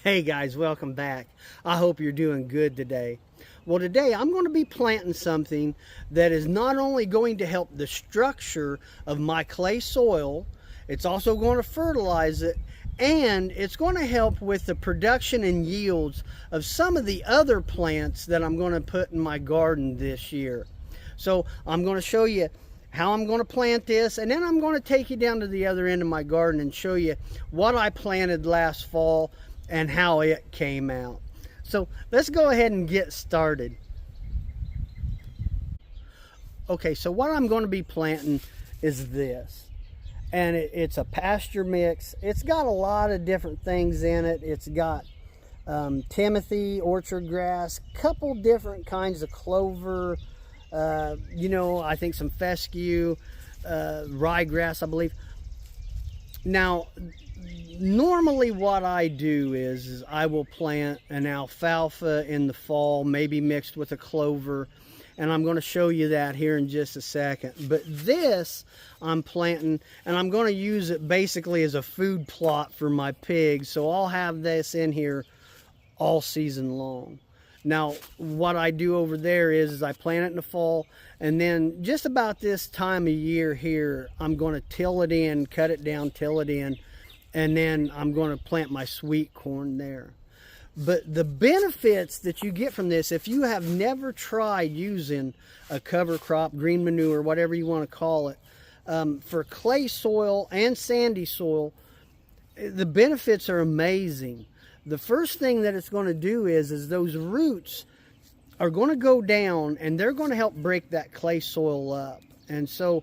Hey guys, welcome back. I hope you're doing good today. Well, today I'm going to be planting something that is not only going to help the structure of my clay soil, it's also going to fertilize it, and it's going to help with the production and yields of some of the other plants that I'm going to put in my garden this year. So I'm going to show you how I'm going to plant this, and then I'm going to take you down to the other end of my garden and show you what I planted last fall and how it came out. So let's go ahead and get started. Okay, so what I'm going to be planting is this, and it's a pasture mix. It's got a lot of different things in it. It's got timothy, orchard grass, couple different kinds of clover, I think some fescue, ryegrass, I believe. Now, normally what I do is I will plant an alfalfa in the fall, maybe mixed with a clover, and I'm going to show you that here in just a second. But this I'm planting, and I'm going to use it basically as a food plot for my pigs, so I'll have this in here all season long. Now, what I do over there is I plant it in the fall, and then just about this time of year here, I'm going to till it in, cut it down, till it in, and then I'm going to plant my sweet corn there. But the benefits that you get from this, if you have never tried using a cover crop, green manure, whatever you want to call it, for clay soil and sandy soil, the benefits are amazing. The first thing that it's going to do is those roots are going to go down, and they're going to help break that clay soil up. And so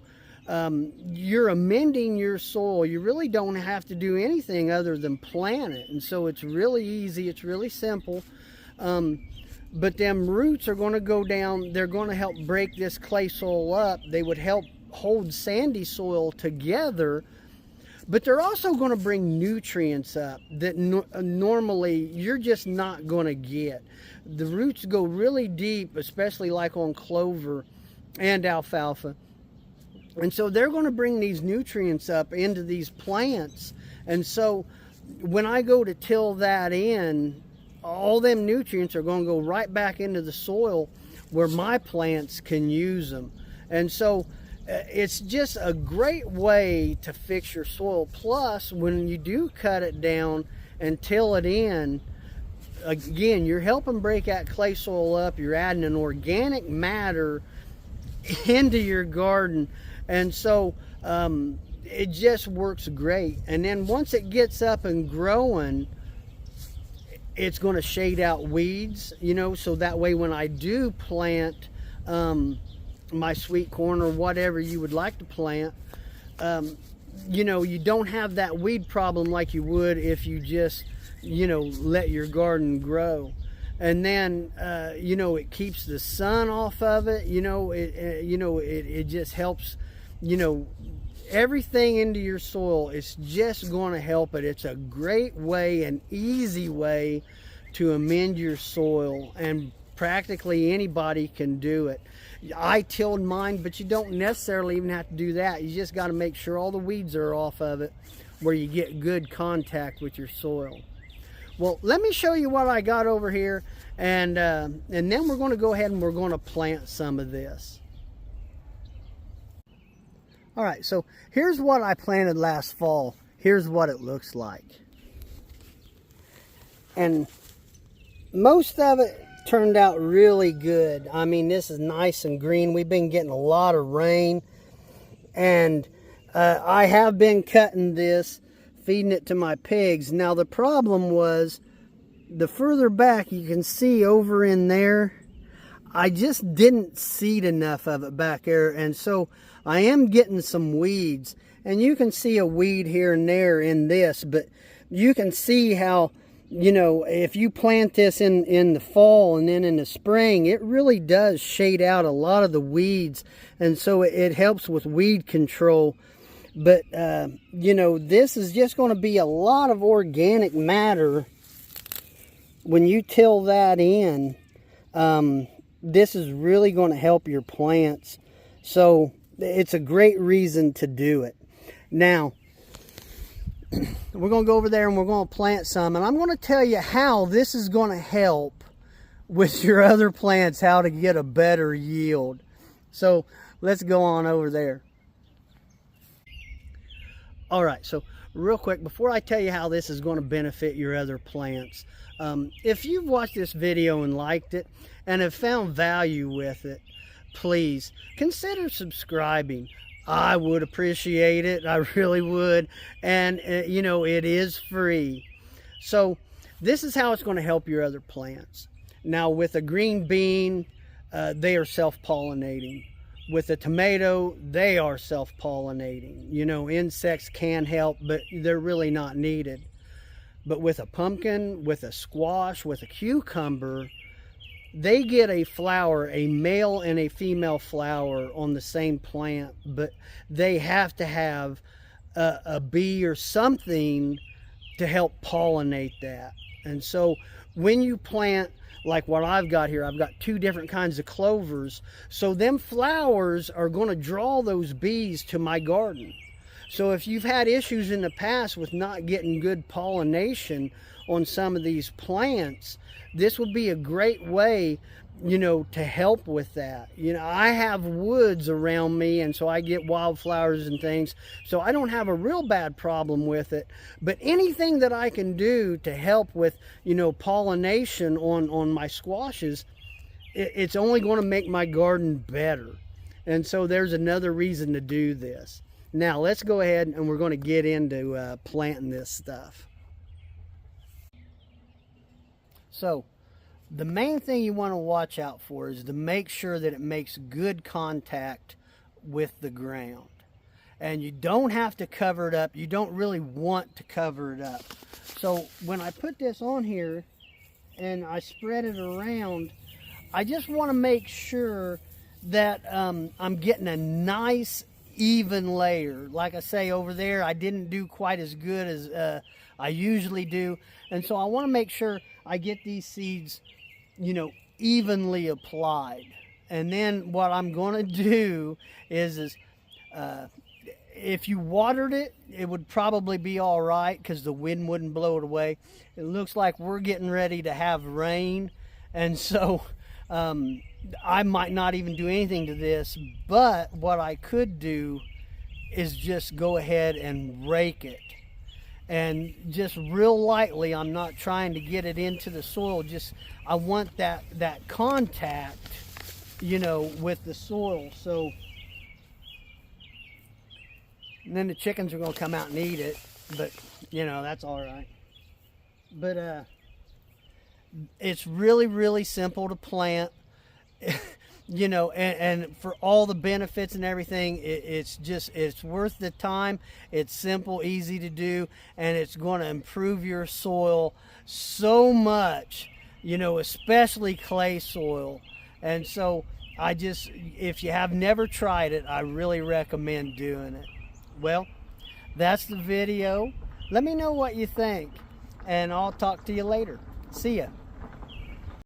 you're amending your soil. You really don't have to do anything other than plant it. And so it's really easy. It's really simple. But them roots are going to go down. They're going to help break this clay soil up. They would help hold sandy soil together. But they're also going to bring nutrients up that normally you're just not going to get. The roots go really deep, especially like on clover and alfalfa. And so they're going to bring these nutrients up into these plants. And so when I go to till that in, all them nutrients are going to go right back into the soil where my plants can use them. And so it's just a great way to fix your soil. Plus, when you do cut it down and till it in, again, you're helping break that clay soil up. You're adding an organic matter into your garden. And so it just works great. And then once it gets up and growing, it's going to shade out weeds, so that way when I do plant my sweet corn or whatever you would like to plant, you don't have that weed problem like you would if you just, let your garden grow. And then, it keeps the sun off of it. It just helps, everything into your soil. It's just going to help it. It's a great way, an easy way to amend your soil, and practically anybody can do it. I tilled mine, but you don't necessarily even have to do that. You just got to make sure all the weeds are off of it where you get good contact with your soil. Well, let me show you what I got over here, and then we're going to go ahead and we're going to plant some of this. All right, so here's what I planted last fall. Here's what it looks like. And most of it turned out really good. I mean, this is nice and green. We've been getting a lot of rain, and I have been cutting this, feeding it to my pigs. Now the problem was, the further back you can see over in there, I just didn't seed enough of it back there, and so I am getting some weeds. And you can see a weed here and there in this, but you can see how, if you plant this in the fall and then in the spring, it really does shade out a lot of the weeds, and so it helps with weed control. But this is just going to be a lot of organic matter when you till that in. This is really going to help your plants, so it's a great reason to do it. Now, we're going to go over there and we're going to plant some, and I'm going to tell you how this is going to help with your other plants, how to get a better yield. So let's go on over there. All right, so real quick, before I tell you how this is going to benefit your other plants, if you've watched this video and liked it and have found value with it, please consider subscribing. I would appreciate it. I really would. And you know, it is free. So this is how it's going to help your other plants. Now with a green bean, they are self-pollinating. With a tomato, they are self-pollinating. You know, insects can help, but they're really not needed. But with a pumpkin, with a squash, with a cucumber, they get a flower, a male and a female flower on the same plant, but they have to have a bee or something to help pollinate that. And so when you plant, like what I've got here, I've got 2 different kinds of clovers. So them flowers are going to draw those bees to my garden. So if you've had issues in the past with not getting good pollination on some of these plants, this would be a great way, you know, to help with that. You know, I have woods around me, and so I get wildflowers and things, so I don't have a real bad problem with it. But anything that I can do to help with, you know, pollination on my squashes, it's only going to make my garden better. And so there's another reason to do this. Now let's go ahead and we're going to get into planting this stuff. So the main thing you want to watch out for is to make sure that it makes good contact with the ground. And you don't have to cover it up. You don't really want to cover it up. So when I put this on here and I spread it around, I just want to make sure that I'm getting a nice even layer. Like I say, over there I didn't do quite as good as I usually do, and so I want to make sure I get these seeds, you know, evenly applied. And then what I'm going to do is if you watered it, it would probably be all right because the wind wouldn't blow it away. It looks like we're getting ready to have rain, and so I might not even do anything to this, but what I could do is just go ahead and rake it. And just real lightly, I'm not trying to get it into the soil, just I want that contact, you know, with the soil. So, and then the chickens are going to come out and eat it, but you know, that's all right. But it's really, really simple to plant. You know, and for all the benefits and everything, it's worth the time. It's simple, easy to do, and it's going to improve your soil so much, you know, especially clay soil. And so if you have never tried it, I really recommend doing it. Well, that's the video. Let me know what you think, and I'll talk to you later. See ya.